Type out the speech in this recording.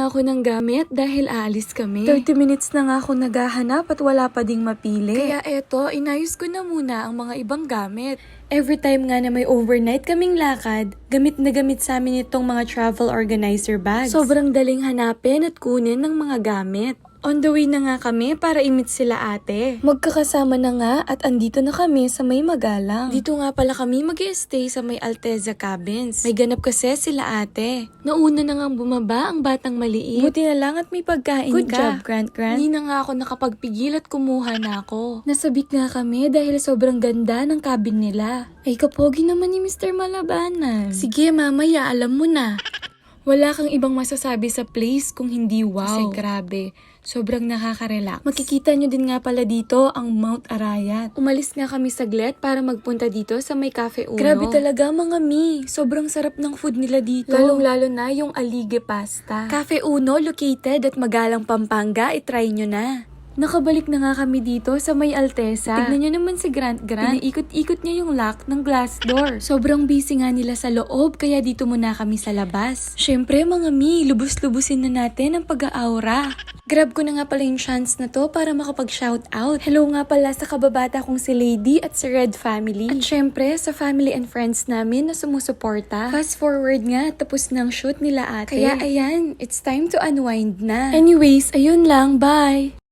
nga ako ng gamit dahil aalis kami. 30 minutes na nga ako naghahanap at wala pa ding mapili. Kaya eto, inayos ko na muna ang mga ibang gamit. Every time nga na may overnight kaming lakad, gamit na gamit sa amin itong mga travel organizer bags. Sobrang daling hanapin at kunin ng mga gamit. On the way na nga kami para i-meet sila ate. Magkakasama na nga at andito na kami sa may Magalang. Dito nga pala kami mag-i-stay sa may Alteza Cabins. May ganap kasi sila ate. Nauna na nga bumaba ang batang maliit. Buti na lang at may pagkain ka. Good job, Grant. Hindi na nga ako nakapagpigil at kumuha na ako. Nasabik nga kami dahil sobrang ganda ng cabin nila. Ay kapogi naman ni Mr. Malabanan. Sige mamaya, alam mo na. Wala kang ibang masasabi sa place kung hindi wow. Kasi grabe, sobrang nakaka-relax. Makikita nyo din nga pala dito ang Mount Arayat. Umalis nga kami saglit para magpunta dito sa may Cafe Uno. Grabe talaga mga mi, sobrang sarap ng food nila dito. Lalong-lalo na yung alige pasta. Cafe Uno located at Magalang, Pampanga, itry nyo na. Nakabalik na nga kami dito sa may Alteza. Tignan nyo naman si Grant. Pinaikot-ikot niya yung lock ng glass door. Sobrang busy nga nila sa loob, kaya dito muna kami sa labas. Syempre mga mi, lubos-lubusin na natin ang pag-aura. Grab ko na nga pala yung chance na to para makapag-shoutout. Hello nga pala sa kababata kong si Lady at si Red Family. At syempre sa family and friends namin na sumusuporta. Fast forward nga, tapos ng shoot nila ate. Kaya ayan, it's time to unwind na. Anyways, ayun lang, bye!